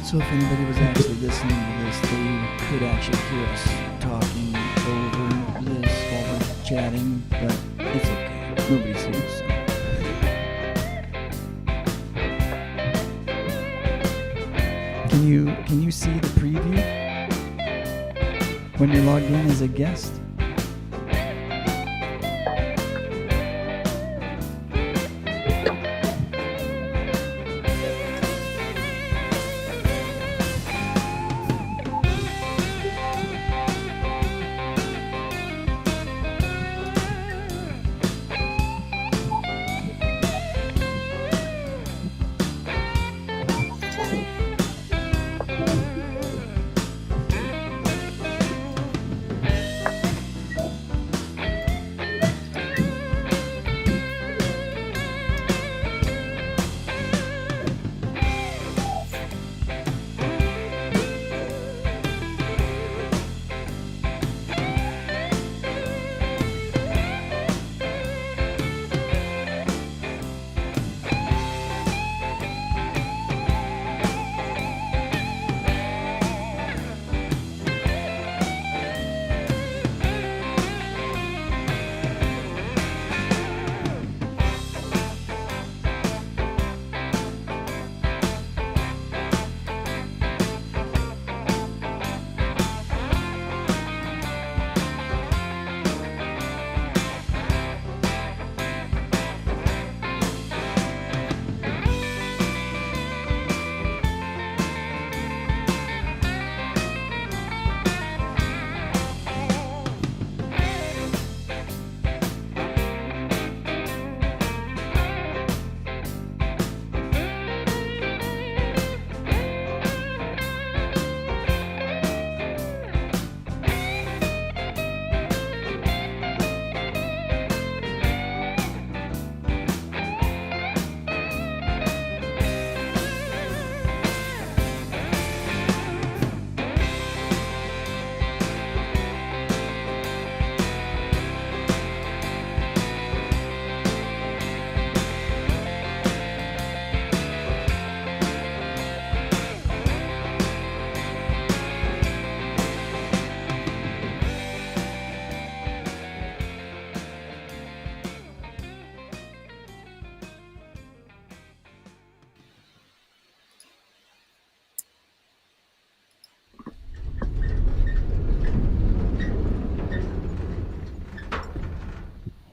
So if anybody was actually listening to this, they could actually hear us talking over this while we're chatting, but it's okay. Nobody's here, so. Can you see the preview when you're logged in as a guest?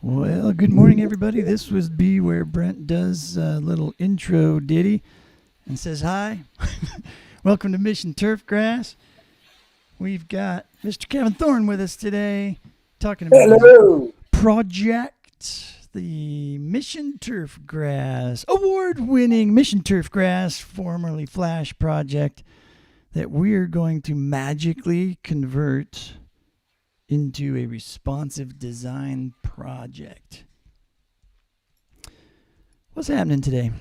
Well, good morning, everybody. This would be where Brent does a little intro ditty and says hi. Welcome to Mission Turfgrass. We've got Mr. Kevin Thorn with us today talking about his project, the Mission Turfgrass, award-winning Mission Turfgrass, formerly Flash project, that we're going to magically convert into a responsive design project. What's happening today?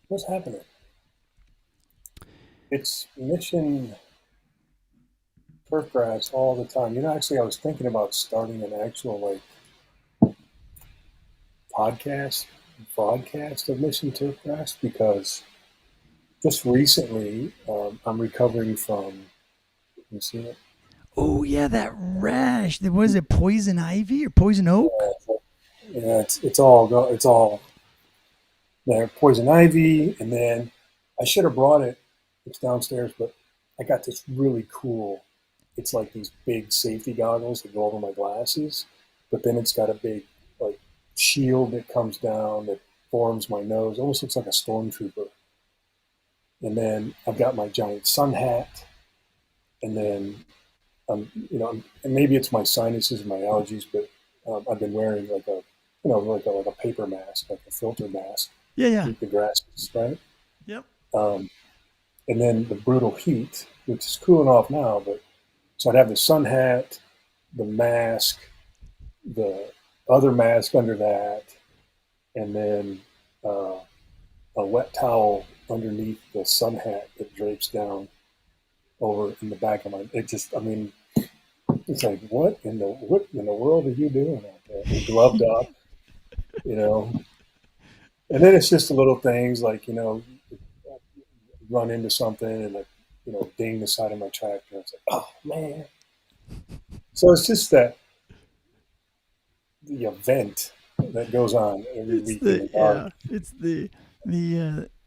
What's happening? It's Mission Turfgrass all the time. You know, actually, I was thinking about starting an actual broadcast of Mission Turfgrass because just recently I'm recovering from. You see it? Oh yeah, that rash. Was it poison ivy or poison oak? Yeah, it's all there. Poison ivy, and then I should have brought it. It's downstairs, but I got this really cool. It's like these big safety goggles that go over my glasses, but then it's got a big like shield that comes down that forms my nose. Almost looks like a stormtrooper. And then I've got my giant sun hat, and then. And maybe it's my sinuses and my allergies, but I've been wearing like a paper mask, like a filter mask. Yeah. To keep the grasses, right? Yep. And then the brutal heat, which is cooling off now, but so I'd have the sun hat, the mask, the other mask under that, and then a wet towel underneath the sun hat that drapes down over in the back of my. It's like what in the world are you doing out there? And gloved up, And then it's just the little things like run into something and ding the side of my tractor. It's like, oh man. So it's just that the event that goes on every It's week in the the yard.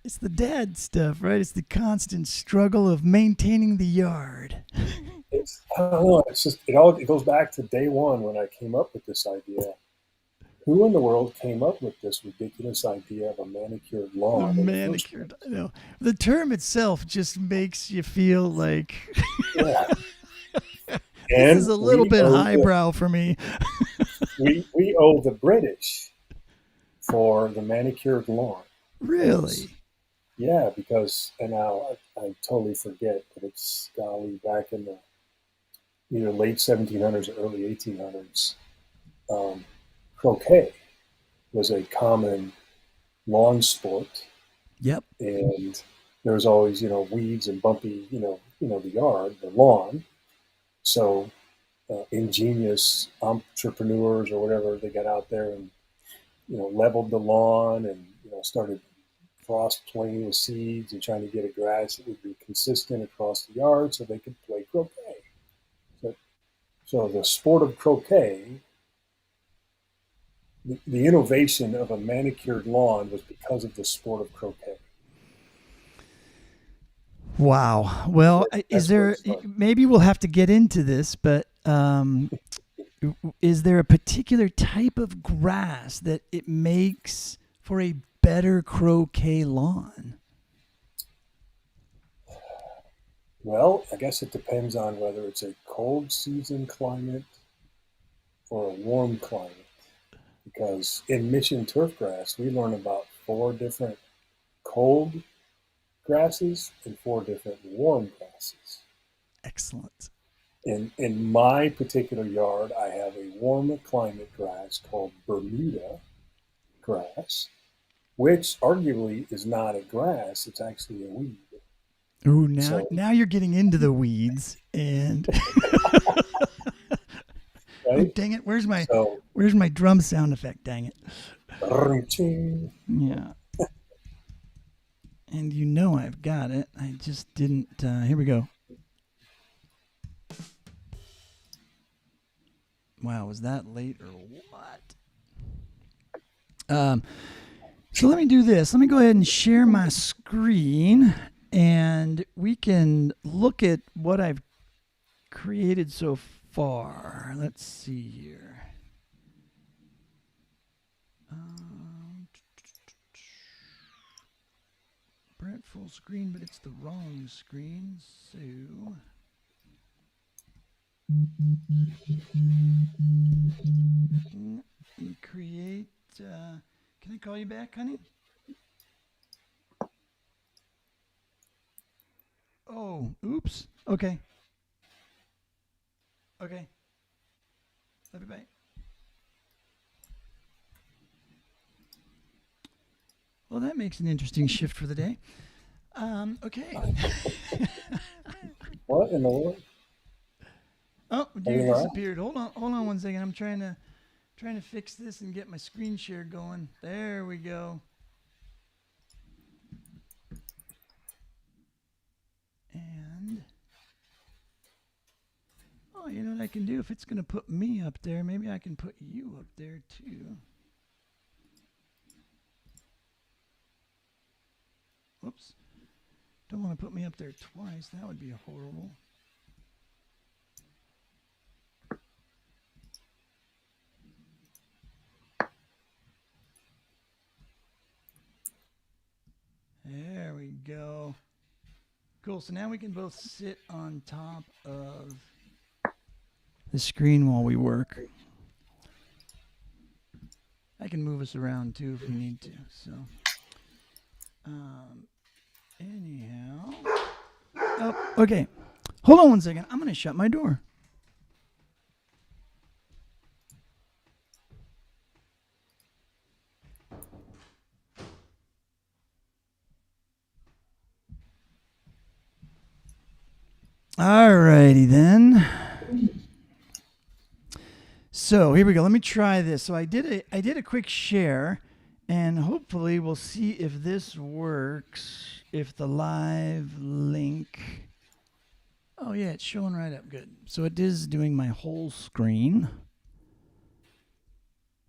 it's the dad stuff, right? It's the constant struggle of maintaining the yard. I don't know. It's just it goes back to day one when I came up with this idea. Who in the world came up with this ridiculous idea of a manicured The lawn in the first manicured, place? the term itself just makes you feel like Yeah, this is and a little bit highbrow for me. we owe the British for the manicured lawn. Because, Really? yeah, because and now I totally forget, but it's golly back in the either late 1700s or early 1800s. Um, Croquet was a common lawn sport, Yep. and there was always weeds and bumpy the yard, the lawn. So ingenious entrepreneurs or whatever, they got out there and leveled the lawn and started cross playing with seeds and trying to get a grass that would be consistent across the yard so they could play croquet. So, so the sport of croquet, the innovation of a manicured lawn was because of the sport of croquet. Wow. Well, is That's where it there? started. Maybe we'll have to get into this, but is there a particular type of grass that it makes for a better croquet lawn? Well, I guess it depends on whether it's a cold season climate or a warm climate. Because in Mission Turfgrass, we learn about 4 different cold grasses and 4 different warm grasses. Excellent. In my particular yard, I have a warm climate grass called Bermuda grass, which arguably is not a grass, it's actually a weed. Ooh, So, now you're getting into the weeds, and oh right? dang it! So, Where's my drum sound effect? Dang it! ching. Yeah, and I've got it. I just didn't. Here we go. Wow, was that late or what? So let me do this. Let me go ahead and share my screen, and we can look at what I've created so far. Let's see here. Brent full screen, but it's the wrong screen. So create. Can I call you back, honey? Oh, oops. Okay. Okay. Love you, bye. Well, that makes an interesting shift for the day. Okay. What in the world? Oh, Are you you all right? disappeared. Hold on 1 second. I'm trying to fix this and get my screen share going. There we go. And you know what I can do? If it's going to put me up there, maybe I can put you up there too. Whoops. Don't want to put me up there twice. That would be horrible. There we go. Cool. So now we can both sit on top of the screen while we work. I can move us around too if we need to. So, anyhow. Oh, okay. Hold on 1 second. I'm going to shut my door. Alrighty then. So here we go. Let me try this. So I did a quick share, And hopefully we'll see if this works. If the live link. Oh, yeah, it's showing right up. Good. So it is doing my whole screen.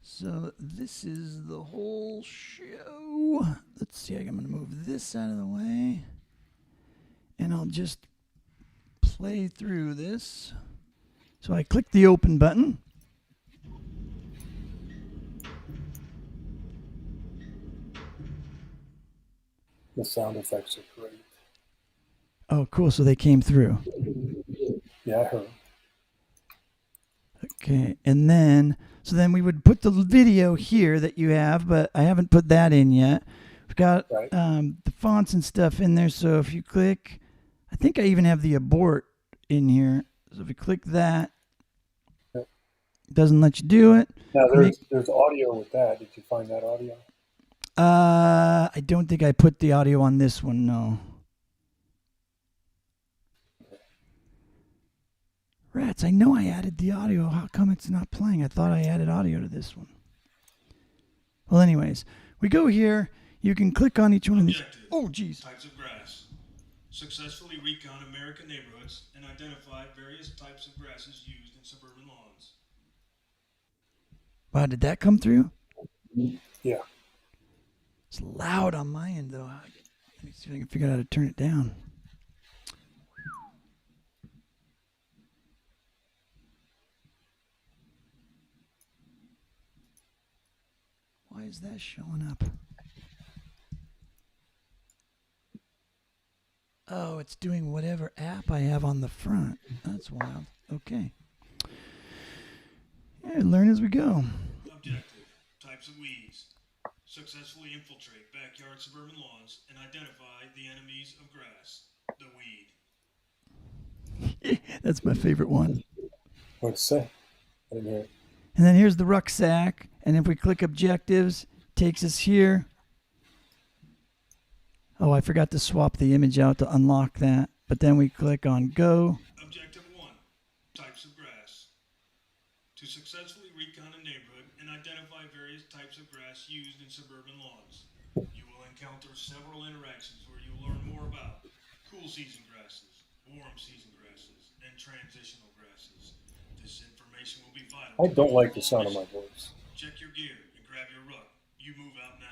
So this is the whole show. Let's see. I'm going to move this out of the way. And I'll just play through this. So I click the open button. The sound effects are great. Oh, cool. So they came through. Yeah, I heard. Okay. And then, so then we would put the video here that you have, but I haven't put that in yet. We've got Right. the fonts and stuff in there. So if you click, I think I even have the abort in here. So if you click that, Yep. it doesn't let you do it. Now there's audio with that. Did you find that audio? I don't think I put the audio on this one, no. Rats, I know I added the audio. How come it's not playing? I thought I added audio to this one. Well, anyways, we go here. You can click on each one of these. Oh, geez. Types of grass. Successfully recount American neighborhoods and identify various types of grasses used in suburban lawns. Wow, did that come through? Yeah. It's loud on my end, though. Let me see if I can figure out how to turn it down. Why is that showing up? Oh, it's doing whatever app I have on the front. That's wild. Okay. Yeah, learn as we go. Objective. Types of weeds. Successfully infiltrate backyard suburban lawns and identify the enemies of grass. The weed. That's my favorite one. What'd it say? I didn't hear it. And then here's the rucksack. And if we click objectives, takes us here. Oh, I forgot to swap the image out to unlock that. But then we click on go. Objective 1. Types of grass. To successfully recount a neighborhood and identify various types of grass used in suburban lawns. You will encounter several interactions where you will learn more about cool season grasses, warm season grasses, and transitional grasses. This information will be vital. I don't like the sound of my voice. Check your gear and grab your ruck. You move out now.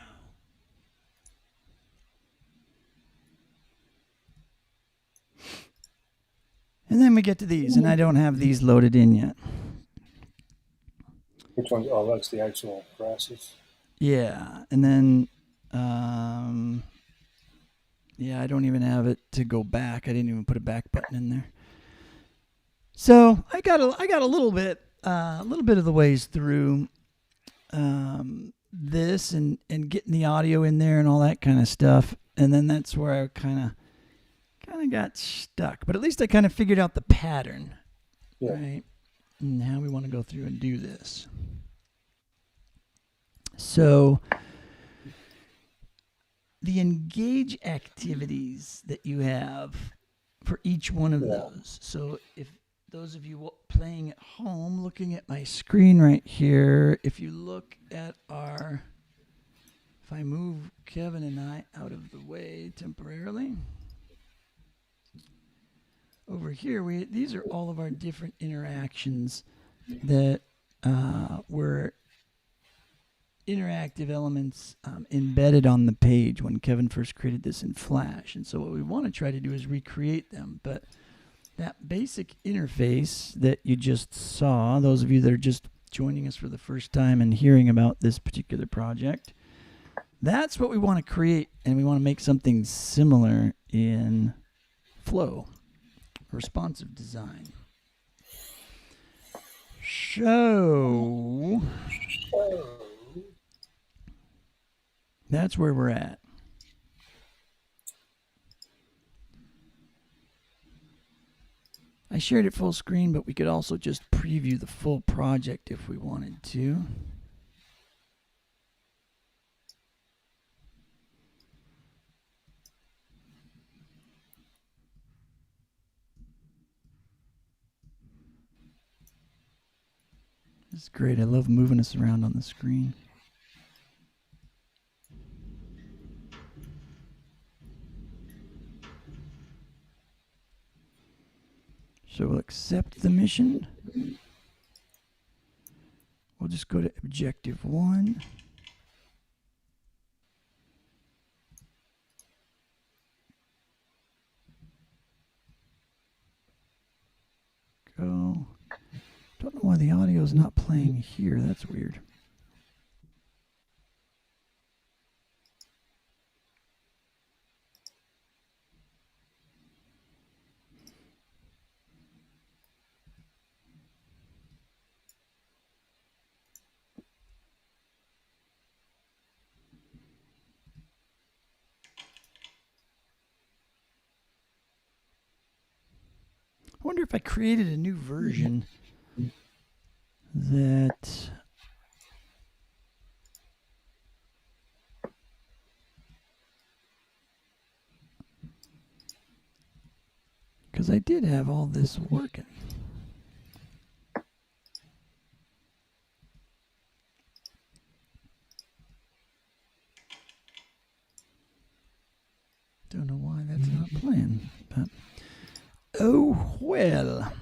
And then we get to these, and I don't have these loaded in yet. Which one? Oh, that's the actual grasses. Yeah, and then, yeah, I don't even have it to go back. I didn't even put a back button in there. So I got a little bit of the ways through this and getting the audio in there and all that kind of stuff, and then that's where I kind of got stuck. But at least I kind of figured out the pattern, Yeah. right? And how we want to go through and do this. So the engage activities that you have for each one of those. So if those of you playing at home, looking at my screen right here, if you look at if I move Kevin and I out of the way temporarily, over here, these are all of our different interactions that were interactive elements embedded on the page when Kevin first created this in Flash. And so what we want to try to do is recreate them. But that basic interface that you just saw, those of you that are just joining us for the first time and hearing about this particular project, that's what we want to create. And we want to make something similar in Flow, responsive design. So that's where we're at. I shared it full screen, but we could also just preview the full project if we wanted to. This is great. I love moving us around on the screen. So we'll accept the mission. We'll just go to objective 1. Go. Don't know why the audio is not playing here. That's weird. I wonder if I created a new version that because I did have all this working. Don't know why that's not playing, but oh well.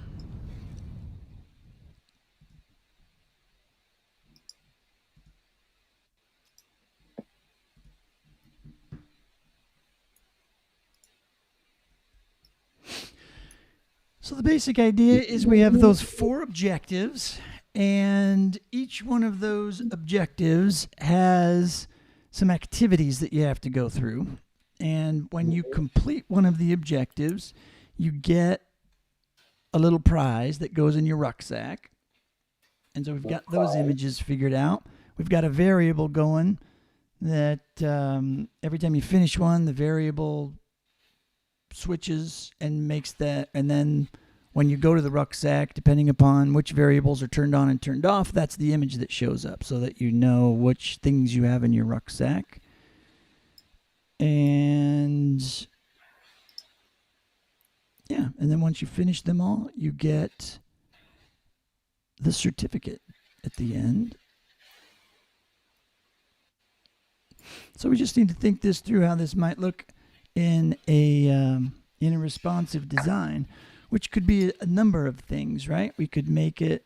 So the basic idea is we have those 4 objectives, and each one of those objectives has some activities that you have to go through. And when you complete one of the objectives, you get a little prize that goes in your rucksack. And so we've got those images figured out. We've got a variable going that every time you finish one, the variable switches and makes that, and then when you go to the rucksack, depending upon which variables are turned on and turned off, that's the image that shows up so that you know which things you have in your rucksack. And yeah, and then once you finish them all, you get the certificate at the end. So we just need to think this through, how this might look in a responsive design, which could be a number of things, right? We could make it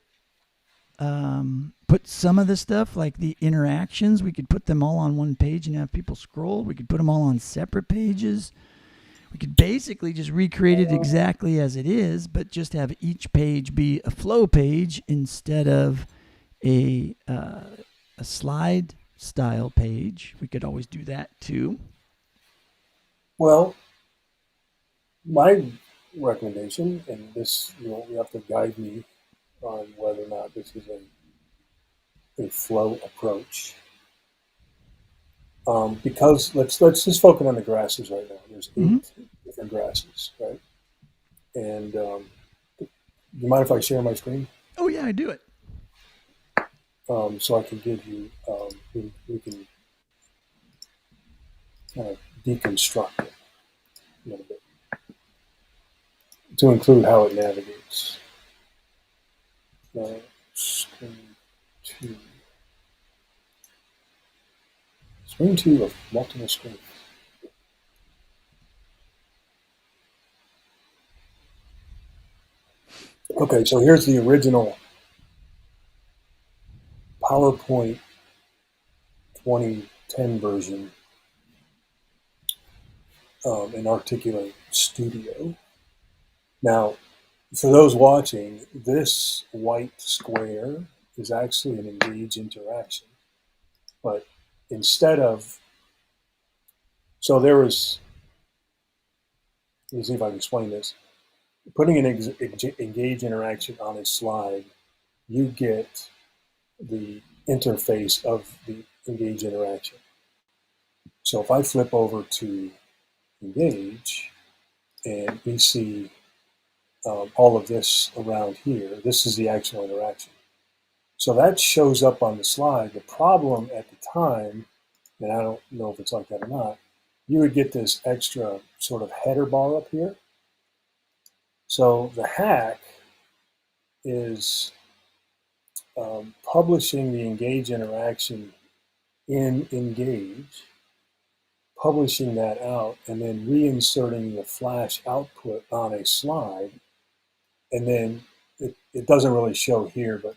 put some of the stuff like the interactions, we could put them all on one page and have people scroll. We could put them all on separate pages. We could basically just recreate it exactly as it is, but just have each page be a flow page instead of a slide style page. We could always do that too. Well, my recommendation, and this you have to guide me on whether or not this is a flow approach. Because let's just focus on the grasses right now. There's 8 different grasses, right? And do you mind if I share my screen? Oh yeah, I do it. So I can give you, we can kind of deconstruct it a little bit to include how it navigates. Screen 2. Screen 2 of multiple screens. Okay, so here's the original PowerPoint 2010 version in Articulate Studio. Now, for those watching, this white square is actually an engage interaction. But instead of, so there was, let me see if I can explain this. Putting an engage interaction on a slide, you get the interface of the engage interaction. So if I flip over to engage and we see all of this around here, this is the actual interaction. So that shows up on the slide. The problem at the time, and I don't know if it's like that or not, you would get this extra sort of header bar up here. So the hack is publishing the engage interaction in engage, publishing that out, and then reinserting the flash output on a slide and then it doesn't really show here, but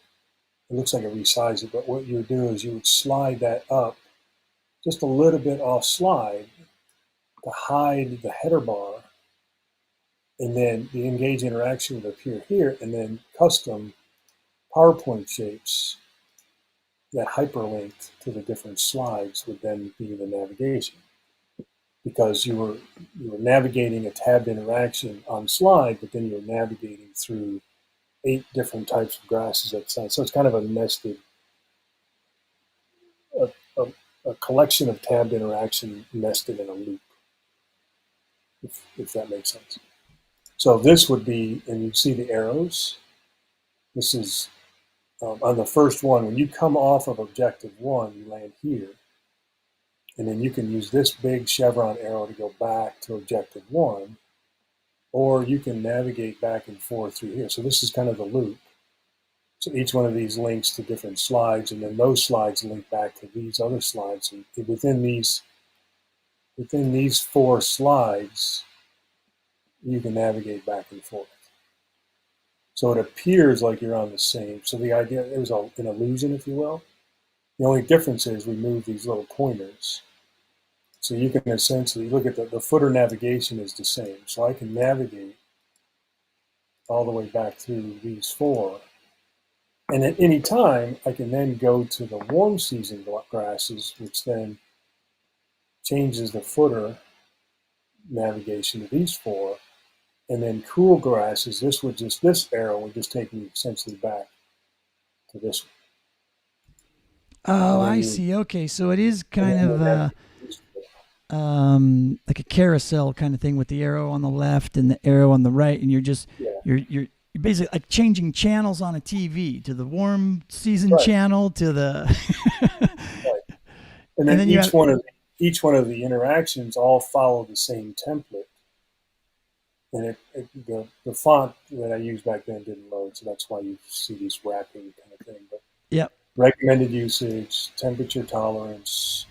it looks like it resized it. But what you would do is you would slide that up just a little bit off slide to hide the header bar, and then the engage interaction would appear here, and then custom PowerPoint shapes that hyperlinked to the different slides would then be the navigation, because you were navigating a tabbed interaction on slide, but then you were navigating through 8 different types of grasses at the side. So it's kind of a nested, a, a, a collection of tabbed interaction nested in a loop, if that makes sense. So this would be, and you see the arrows. This is on the first one. When you come off of objective 1, you land here. And then you can use this big chevron arrow to go back to objective 1, or you can navigate back and forth through here. So this is kind of the loop. So each one of these links to different slides, and then those slides link back to these other slides. And within these 4 slides, you can navigate back and forth. So it appears like you're on the same. So the idea, it was an illusion, if you will. The only difference is we move these little pointers. So you can essentially look at the footer navigation is the same. So I can navigate all the way back through these 4. And at any time, I can then go to the warm season grasses, which then changes the footer navigation to these 4. And then cool grasses, this arrow would just take me essentially back to this one. Oh, I see. Okay, so it is kind of like a carousel kind of thing with the arrow on the left and the arrow on the right, and you're basically like changing channels on a TV to the warm season channel to the. Right. And then each one of the interactions all follow the same template. And the font that I used back then didn't load, so that's why you see these wrapping kind of thing. But yep. Recommended usage, temperature tolerance,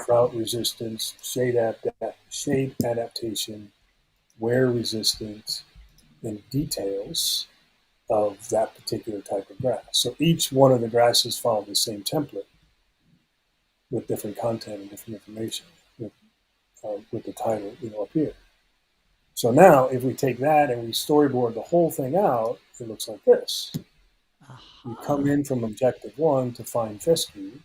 drought resistance, shade adaptation, wear resistance, and details of that particular type of grass. So each one of the grasses followed the same template with different content and different information with the title, up here. So now, if we take that and we storyboard the whole thing out, it looks like this. You come in from objective 1 to find fescue,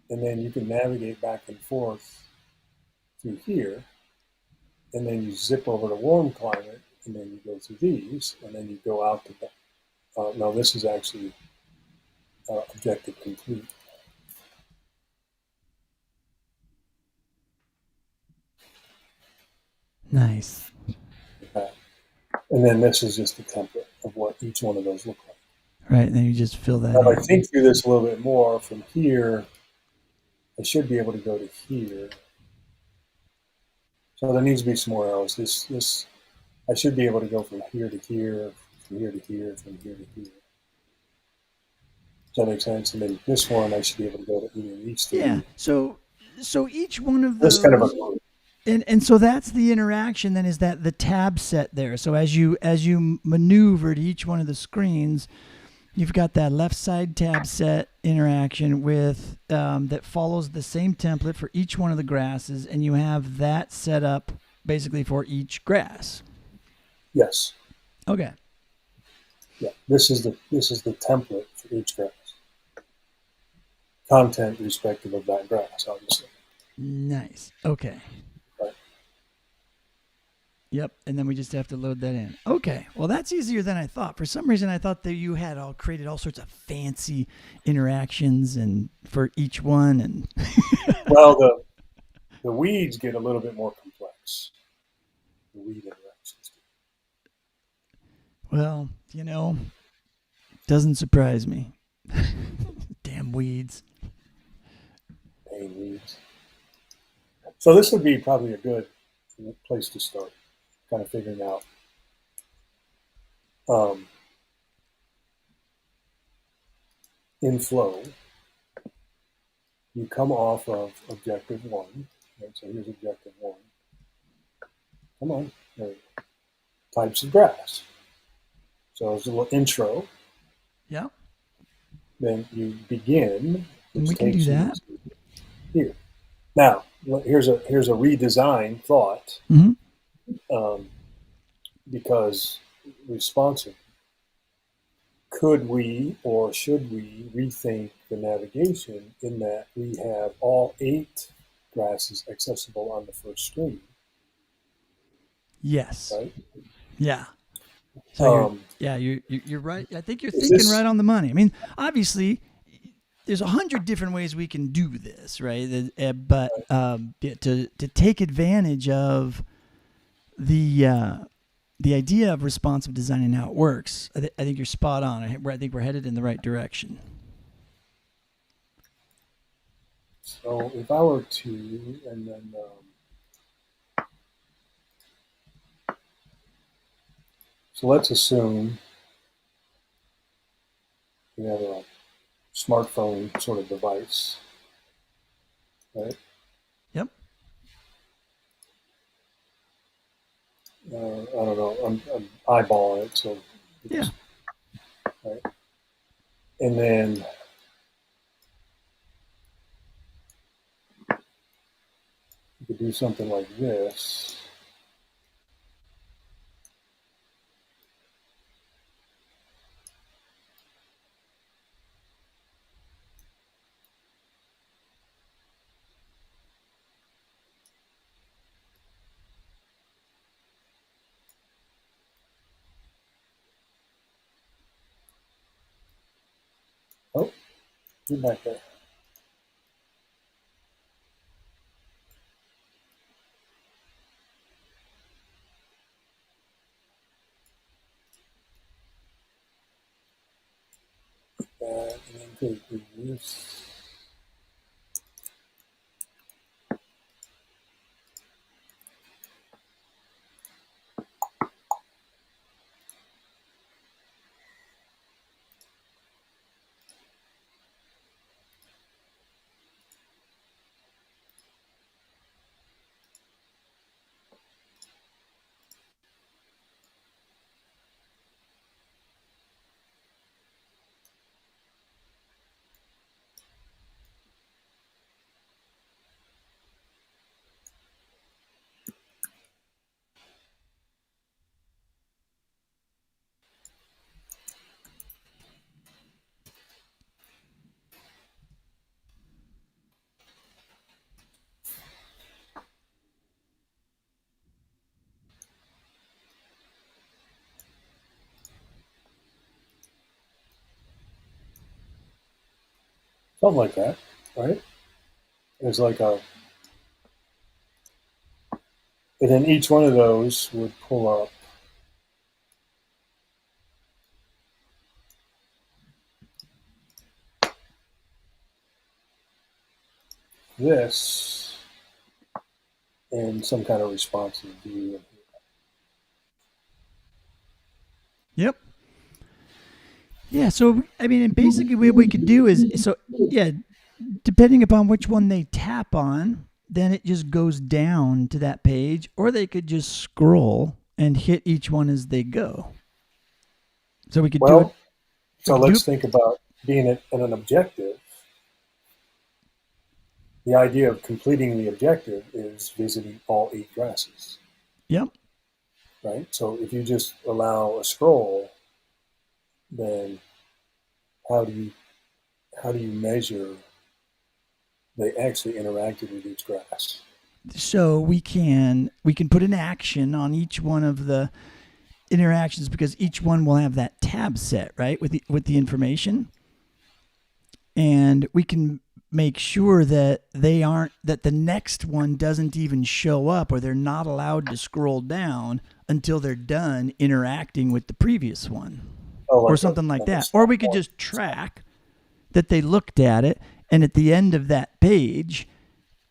and then you can navigate back and forth through here, and then you zip over to warm climate, and then you go through these, and then you go out to that. No, this is actually objective complete. Nice. And then this is just the template of what each one of those look like. Right, and then you just fill that now, in. if I think through this a little bit more, from here, I should be able to go to here. So there needs to be some more arrows. This I should be able to go from here to here, from here to here, from here to here. Does that make sense? And then this one, I should be able to go to either of these 3. Yeah. So each one of those. This kind of a. And so that's the interaction then, is that the tab set there. So as you maneuver to each one of the screens, you've got that left side tab set interaction with that follows the same template for each one of the grasses, and you have that set up basically for each grass. Yes. Okay. Yeah. This is the template for each grass. Content respective of that grass, obviously. Nice. Okay. Right. Yep, and then we just have to load that in. Okay, well, that's easier than I thought. For some reason, I thought that you had created all sorts of fancy interactions and for each one. And well, the weeds get a little bit more complex. The weed interactions. Well, doesn't surprise me. Damn weeds. Pain weeds. So this would be probably a good place to start, kind of figuring out in flow. You come off of objective 1. Right? So here's objective 1. Come on. There you go. Types of grass. So it's a little intro. Yeah. Then you begin, And which we can do takes you that. to here. Now, here's a redesign thought, Mm-hmm. because responsive. Could we or should we rethink the navigation in that we have all 8 grasses accessible on the first screen, Yes. right? Yeah. So Um, you're right. I think you're is thinking this right on the money. I mean, obviously, there's 100 different ways we can do this, right? But to take advantage of the idea of responsive design and how it works, I think you're spot on. I think we're headed in the right direction. so? If I were to, and then so let's assume we have a smartphone sort of device, right? Yep. I don't know. I'm eyeballing it, so Yeah. right. And then you could do something like this. Oh, get back there. And then take this. Something like that, right? There's like a, and then each one of those would pull up this in some kind of responsive view. Yep. Yeah. So I mean, and basically what we could do is depending upon which one they tap on, then it just goes down to that page, or they could just scroll and hit each one as they go. So we could do it. Well, so let's think about being in an objective. The idea of completing the objective is visiting all 8 grasses, Yep. right? So if you just allow a scroll, then how do you measure they actually interacted with each grass? So we can put an action on each one of the interactions, because each one will have that tab set, right, with the information, and we can make sure that that the next one doesn't even show up, or they're not allowed to scroll down until they're done interacting with the previous one, or something like that. Or we could just track that they looked at it, and at the end of that page,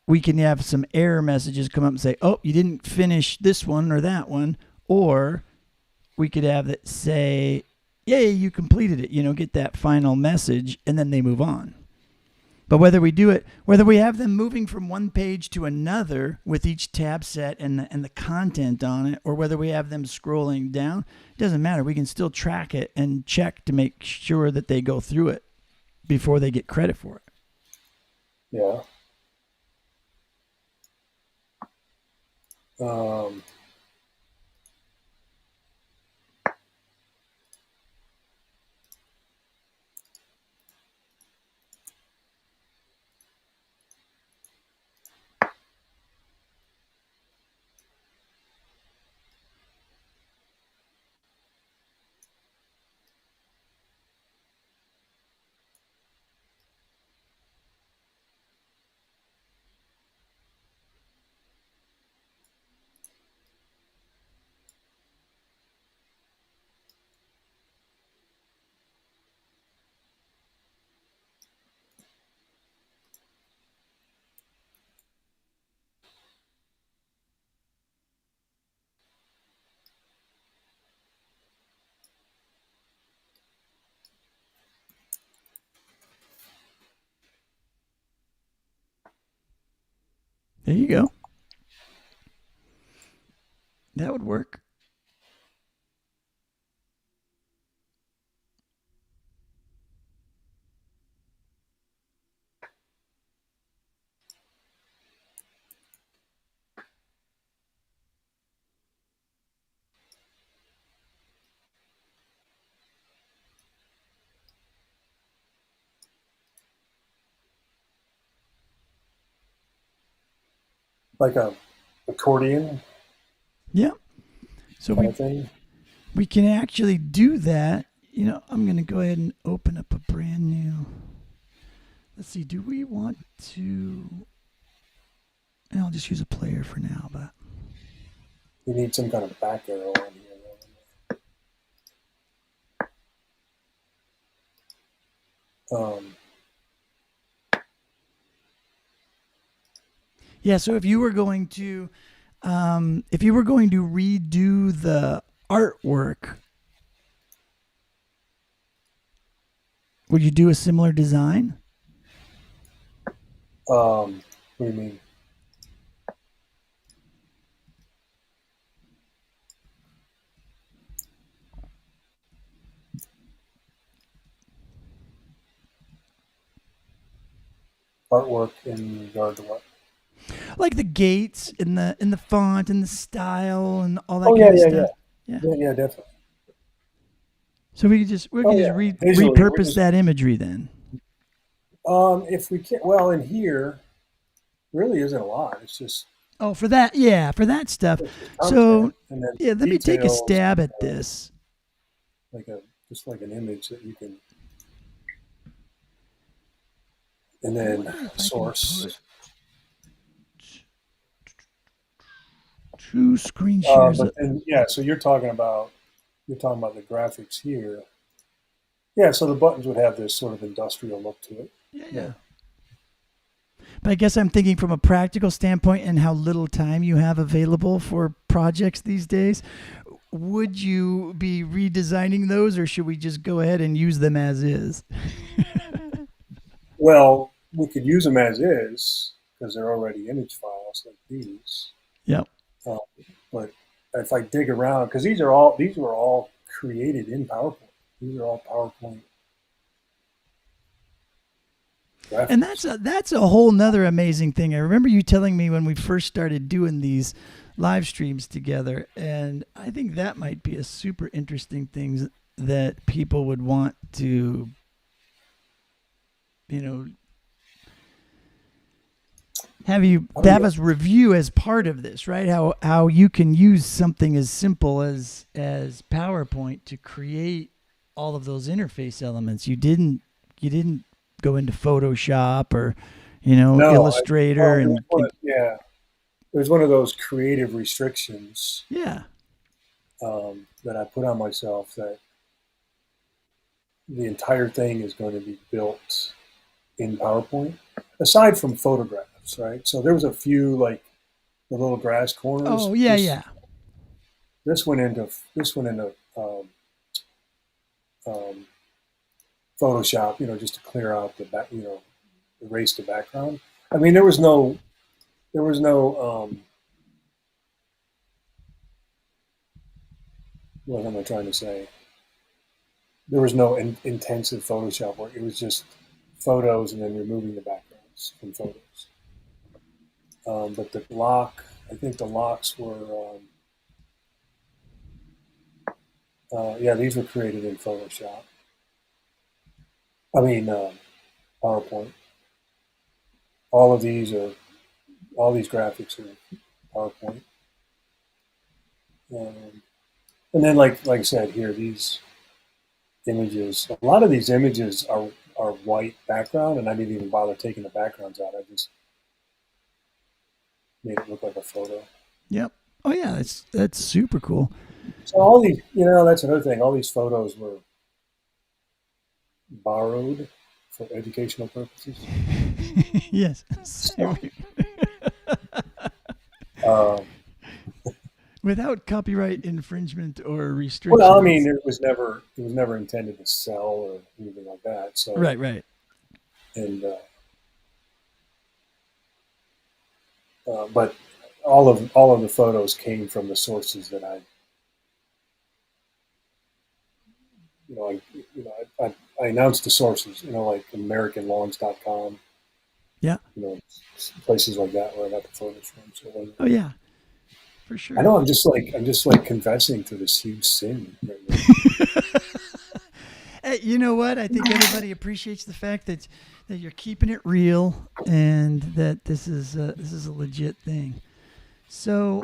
we can have some error messages come up and say, oh, you didn't finish this one or that one. Or we could have that say, yay, you completed it, get that final message, and then they move on. But whether we have them moving from one page to another with each tab set and the content on it, or whether we have them scrolling down, it doesn't matter. We can still track it and check to make sure that they go through it before they get credit for it. Yeah. There you go. That would work. Like a accordion Yeah. So kind of thing. we can actually do that. I'm going to go ahead and open up a brand new. Let's see. Do we want to? I'll just use a player for now, but You need some kind of back arrow on here. yeah. So if you were going to redo the artwork, would you do a similar design? What do you mean? Artwork in regard to what? Like the gates and the font and the style and all that Oh, kind yeah, of yeah, stuff. yeah, definitely. So we can just Visually, repurpose that imagery then. If we can, well, in here, really isn't a lot. It's just Oh, for that stuff. content, So and then yeah, let me take a details, stab at this. just like an image that you can, and I then wonder if I can source. put 2 screen shares. But then, yeah, so you're talking about the graphics here. Yeah, so the buttons would have this sort of industrial look to it. Yeah. But I guess I'm thinking from a practical standpoint and how little time you have available for projects these days. Would you be redesigning those, or should we just go ahead and use them as is? Well, we could use them as is because they're already image files like these. Yep. But if I dig around, because these were all created in PowerPoint. These are all PowerPoint graphics. And that's a whole nother amazing thing. I remember you telling me when we first started doing these live streams together, and I think that might be a super interesting thing that people would want to, have us review as part of this, right? How you can use something as simple as PowerPoint to create all of those interface elements. You didn't go into Photoshop or Illustrator it was one of those creative restrictions. Yeah. That I put on myself, that the entire thing is going to be built in PowerPoint, aside from photographs, right? So there was a few, like the little grass corners. Oh yeah, This went into Photoshop, just to clear out the back, erase the background. I mean, there was no what am I trying to say? There was no intensive Photoshop work. It was just photos and then removing the backgrounds from photos. But the lock, I think the locks were, yeah, these were created in Photoshop. I mean, PowerPoint. All of these are, all these graphics are PowerPoint. And then, like I said here, these images, a lot of these images are white background, and I didn't even bother taking the backgrounds out. I just made it look like a photo. Yep. Oh yeah, that's super cool. So all these, that's another thing. All these photos were borrowed for educational purposes. Yes. So, um, Without copyright infringement or restrictions. well, I mean, it was never intended to sell or anything like that. So right. And but all of the photos came from the sources that I announced the sources, like AmericanLawns.com, Yeah. places like that where I got the photos from. So Oh yeah, for sure. I know I'm just like confessing to this huge sin right now. Hey, you know what? I think everybody appreciates the fact that you're keeping it real and that this is a legit thing. So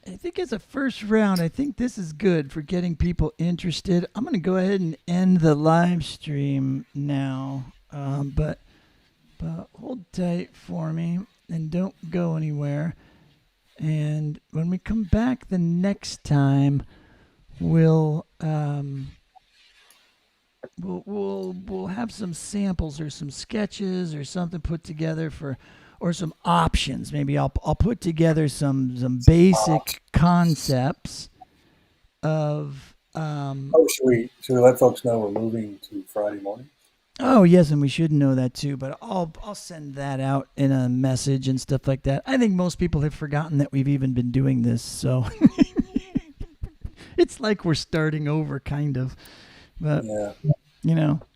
I think as a first round, I think this is good for getting people interested. I'm going to go ahead and end the live stream now, but hold tight for me and don't go anywhere. And when we come back the next time, we'll have some samples or some sketches or something put together or some options. Maybe I'll put together some basic concepts of. Should we let folks know we're moving to Friday morning? Oh yes, and we should know that too. But I'll send that out in a message and stuff like that. I think most people have forgotten that we've even been doing this, so it's like we're starting over, kind of. But Yeah.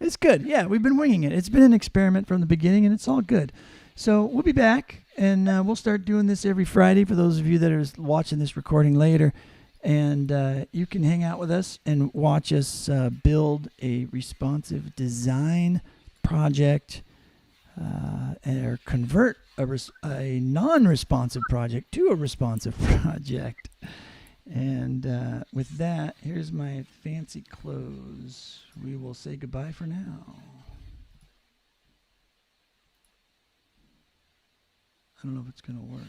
It's good. Yeah, we've been winging it. It's been an experiment from the beginning, and it's all good. So we'll be back, and we'll start doing this every Friday for those of you that are watching this recording later. And you can hang out with us and watch us build a responsive design project or convert a non-responsive project to a responsive project. And with that, here's my fancy close. We will say goodbye for now. I don't know if it's going to work.